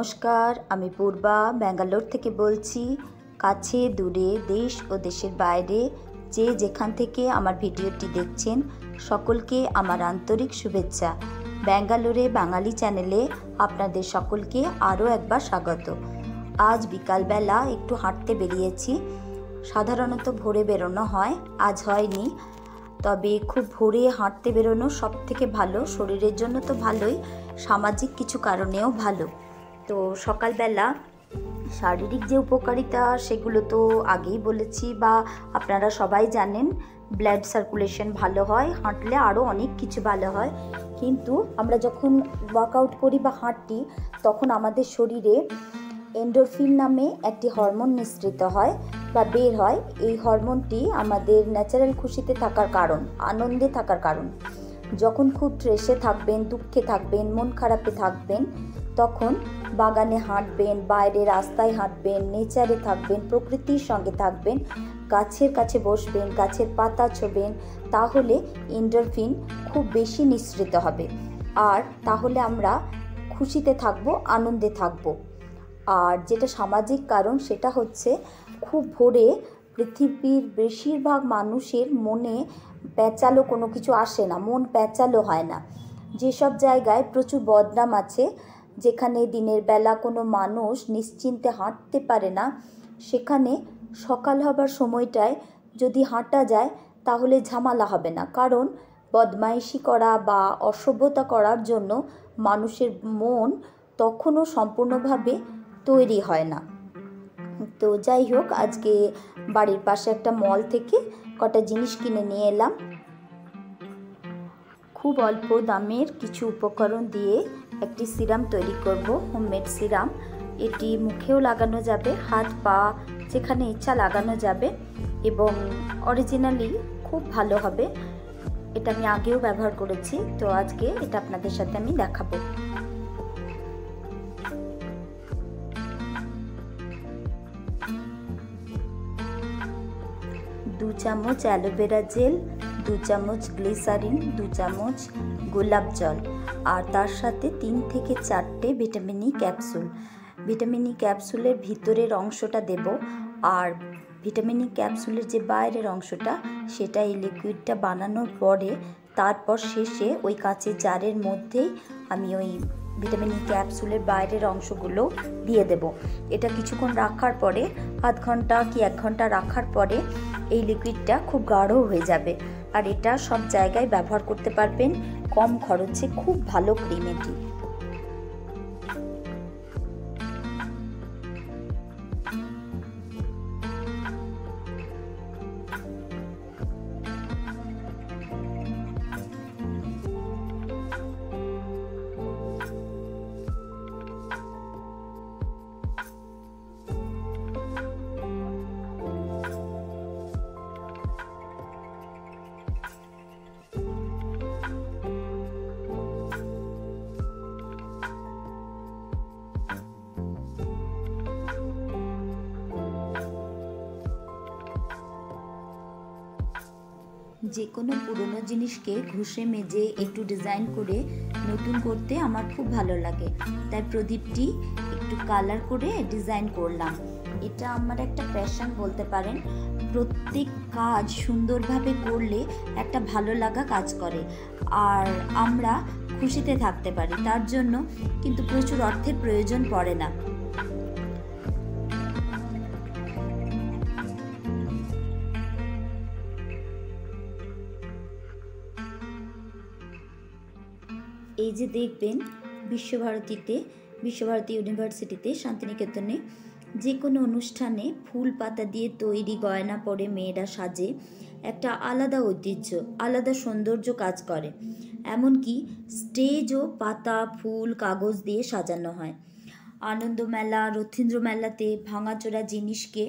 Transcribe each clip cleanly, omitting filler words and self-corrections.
নমস্কার, আমি পূর্বা ব্যাঙ্গালোর থেকে বলছি। কাছে দূরে দেশ ও দেশের বাইরে যে যেখান থেকে আমার ভিডিওটি দেখছেন সকলকে আমার আন্তরিক শুভেচ্ছা। ব্যাঙ্গালোরে বাঙালি চ্যানেলে আপনাদের সকলকে আরও একবার স্বাগত। আজ বিকালবেলা একটু হাঁটতে বেরিয়েছি। সাধারণত ভোরে বেরোনো হয়, আজ হয়নি। তবে খুব ভোরে হাঁটতে বেরোনো সব থেকে ভালো, শরীরের জন্য তো ভালোই, সামাজিক কিছু কারণেও ভালো। তো সকালবেলা শারীরিক যে উপকারিতা সেগুলো তো আগেই বলেছি বা আপনারা সবাই জানেন। ব্লাড সার্কুলেশন ভালো হয়, হাঁটলে আরও অনেক কিছু ভালো হয়। কিন্তু আমরা যখন ওয়ার্কআউট করি বা হাঁটি তখন আমাদের শরীরে এন্ডোরফিন নামে একটি হরমোন নিঃসৃত হয় বা বের হয়। এই হরমোনটি আমাদের ন্যাচারাল খুশিতে থাকার কারণ, আনন্দে থাকার কারণ। যখন খুব স্ট্রেসে থাকবেন, দুঃখে থাকবেন, মন খারাপে থাকবেন, তখন বাগানে হাঁটবেন, বাইরে রাস্তায় হাঁটবেন, নেচারে থাকবেন, প্রকৃতির সঙ্গে থাকবেন, গাছের কাছে বসবেন, গাছের পাতা ছোবেন, তাহলে এন্ডোরফিন খুব বেশি নিঃসৃত হবে। আর তাহলে আমরা খুশিতে থাকবো, আনন্দে থাকবো। আর যেটা সামাজিক কারণ সেটা হচ্ছে খুব ভোরে পৃথিবীর বেশিরভাগ মানুষের মনে প্যাঁচালো কোনো কিছু আসে না, মন প্যাঁচালো হয় না। যেসব জায়গায় প্রচুর বদনাম আছে, যেখানে দিনের বেলা কোনো মানুষ নিশ্চিন্তে হাঁটতে পারে না, সেখানে সকাল হবার সময়টায় যদি হাঁটা যায় তাহলে ঝামেলা হবে না। কারণ বদমাইশি করা বা অসভ্যতা করার জন্য মানুষের মন তখনও সম্পূর্ণভাবে তৈরি হয় না। তো যাই হোক, আজকে বাড়ির পাশে একটা মল থেকে কটা জিনিস কিনে নিয়ে এলাম। খুব অল্প দামের কিছু উপকরণ দিয়ে একটি সিরাম তৈরি করব, হোমমেড সিরাম। এটি মুখেও লাগানো যাবে, হাত পা যেখানে ইচ্ছা লাগানো যাবে এবং অরিজিনালি খুব ভালো হবে। এটা আমি আগেও ব্যবহার করেছি, তো আজকে এটা আপনাদের সাথে আমি দেখাবো। দু চামচ অ্যালোভেরা জেল, 2 চামচ গ্লিসারিন, 2 চামচ গোলাপ জল, আর তার সাথে 3 থেকে 4টে vitamin E capsule. Vitamin E ক্যাপসুলের ভিতরের অংশটা দেব, আর ভিটামিন ই ক্যাপসুলের যে বাইরের অংশটা সেটা এই লিকুইডটা বানানোর পরে তারপর শেষে ওই কাঁচের জারের মধ্যেই আমি ওই ভিটামিন ই ক্যাপসুলের বাইরের অংশগুলো দিয়ে দেব। এটা কিছুক্ষণ রাখার পরে, আধ ঘন্টা কি 1 ঘন্টা রাখার পরে এই লিকুইডটা খুব গাঢ় হয়ে যাবে। আর এটা সব জায়গায় ব্যবহার করতে পারবেন, কম খরচে খুব ভালো ক্রিম এটি। যে কোনো পুরনো জিনিসকে ঘষে মেজে একটু ডিজাইন করে নতুন করতে আমার খুব ভালো লাগে, তাই প্রদীপটি একটু কালার করে ডিজাইন করলাম। এটা আমার একটা প্যাশন বলতে পারেন। প্রত্যেক কাজ সুন্দরভাবে করলে একটা ভালো লাগা কাজ করে আর আমরা খুশিতে থাকতে পারি। তার জন্য কিন্তু প্রচুর অর্থের প্রয়োজন পড়ে না। এই যে দেখবেন, বিশ্বভারতী ইউনিভার্সিটিতে শান্তিনিকেতনে যে কোনো অনুষ্ঠানে ফুল পাতা দিয়ে তৈরি গয়না পরে মেয়েরা সাজে, একটা আলাদা ঐতিহ্য, আলাদা সৌন্দর্য কাজ করে। এমনকি স্টেজও পাতা, ফুল, কাগজ দিয়ে সাজানো হয়। আনন্দমেলা, রথীন্দ্র মেলাতে ভাঙাচোরা জিনিসকে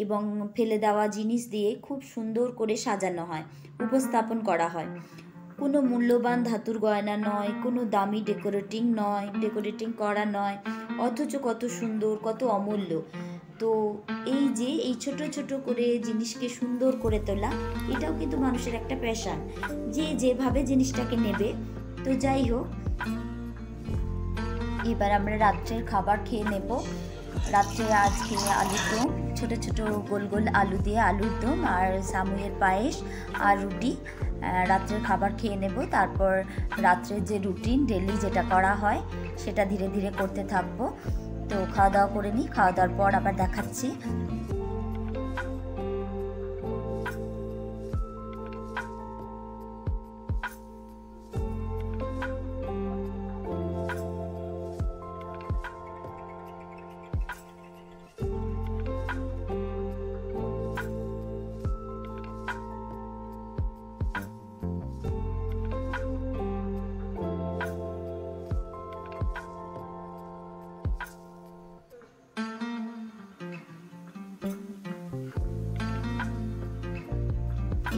এবং ফেলে দেওয়া জিনিস দিয়ে খুব সুন্দর করে সাজানো হয়, উপস্থাপন করা হয়। কোনো মূল্যবান ধাতুর গয়না নয়, কোনো দামি ডেকোরেটিং করা নয়, অথচ কত সুন্দর, কত অমূল্য। তো এই যে এই ছোট ছোট করে জিনিসকে সুন্দর করে তোলা, এটাও কিন্তু মানুষের একটা প্যাশন, যে যেভাবে জিনিসটাকে নেবে। তো যাই হোক, এবার আমরা রাত্রের খাবার খেয়ে নেব। রাত্রে আজকে আলুর দম, ছোটো ছোটো গোল গোল আলু দিয়ে আলুর দম আর সামুয়ের পায়েস আর রুটি। রাত্রের খাবার খেয়ে নেব, তারপর রাত্রের যে রুটিন ডেলি যেটা করা হয় সেটা ধীরে ধীরে করতে থাকবো। তো খাওয়া দাওয়া করে নিই, খাওয়া দাওয়ার পর আবার দেখাচ্ছি।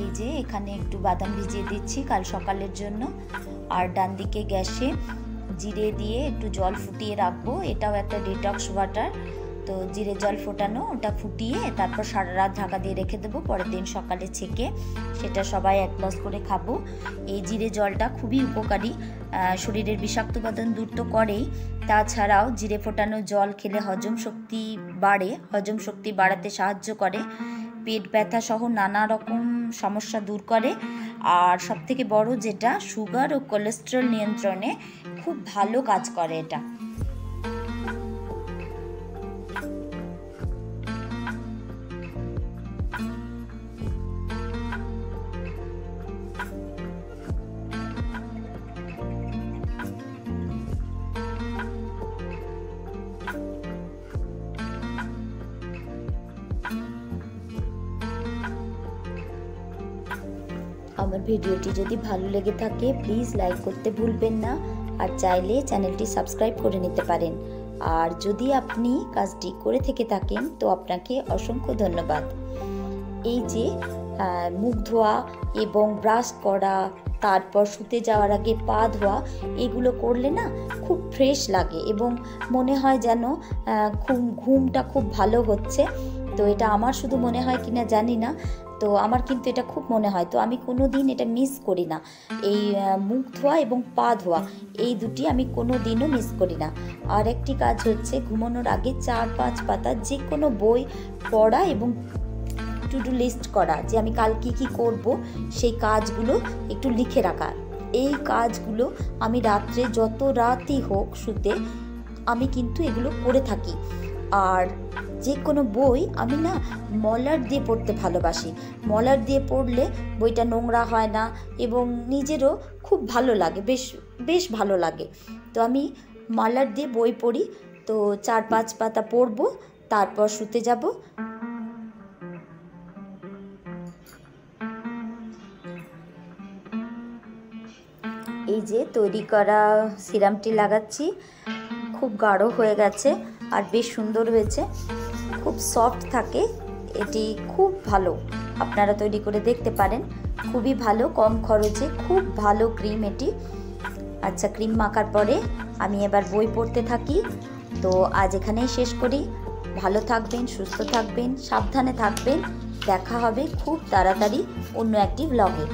এই যে এখানে একটু বাদাম ভিজিয়ে দিচ্ছি কাল সকালের জন্য। আর ডান দিকে গ্যাসে জিরে দিয়ে একটু জল ফুটিয়ে রাখবো, এটাও একটা ডিটক্স ওয়াটার। তো জিরে জল ফোটানো, ওটা ফুটিয়ে তারপর সারা রাত ঢাকা দিয়ে রেখে দেবো, পরের দিন সকালে ছেঁকে সেটা সবাই 1 গ্লাস করে খাবো। এই জিরে জলটা খুবই উপকারী, শরীরের বিষাক্ত উপাদান দূর তো করেই, তাছাড়াও জিরে ফোটানো জল খেলে হজম শক্তি বাড়ে, হজম শক্তি বাড়াতে সাহায্য করে, পেট ব্যথা সহ নানা রকম সমস্যা দূর করে। আর সবথেকে বড় যেটা, সুগার ও কোলেস্টেরল নিয়ন্ত্রণে খুব ভালো কাজ করে এটা। আমার ভিডিওটি যদি ভালো লেগে থাকে প্লিজ লাইক করতে ভুলবেন না, আর চাইলে চ্যানেলটি সাবস্ক্রাইব করে নিতে পারেন। আর যদি আপনি কাজটি করে থেকে থাকেন তো আপনাকে অসংখ্য ধন্যবাদ। এই যে মুখ ধোয়া এবং ব্রাশ করা, তারপর শুতে যাওয়ার আগে পা ধোয়া, এগুলো করলে না খুব ফ্রেশ লাগে এবং মনে হয় যেন ঘুমটা খুব ভালো হচ্ছে। তো এটা আমার শুধু মনে হয় কিনা জানি না, তো আমার কিন্তু এটা খুব মনে হয়। তো আমি কোনো দিন এটা মিস করি না, এই মুখ ধোয়া এবং পা ধোয়া, এই দুটি আমি কোনো দিনও মিস করি না। আর একটি কাজ হচ্ছে ঘুমানোর আগে 4-5 পাতা যে কোনো বই পড়া এবং টু ডু লিস্ট করা, যে আমি কাল কী কী করব সেই কাজগুলো একটু লিখে রাখা। এই কাজগুলো আমি রাত্রে যত রাতই হোক শুতে আমি কিন্তু এগুলো করে থাকি। আর যে কোনো বই আমি না মলার দিয়ে পড়তে ভালোবাসি, মলার দিয়ে পড়লে বইটা নোংরা হয় না এবং নিজেরও খুব ভালো লাগে, বেশ ভালো লাগে। তো আমি মলার দিয়ে বই পড়ি, তো 4-5 পাতা পড়বো, তারপর শুতে যাব। এই যে তৈরি করা সিরামটি লাগাচ্ছি, খুব গাঢ় হয়ে গেছে আর বেশ সুন্দর হয়েছে, খুব সফট থাকে, এটি খুব ভালো, আপনারা তৈরি করে দেখতে পারেন, খুবই ভালো, কম খরচে খুব ভালো ক্রিম এটি। আচ্ছা, ক্রিম মাখার পরে আমি এবার বই পড়তে থাকি। তো আজ এখানেই শেষ করি। ভালো থাকবেন, সুস্থ থাকবেন, সাবধানে থাকবেন। দেখা হবে খুব তাড়াতাড়ি অন্য একটি ব্লগে।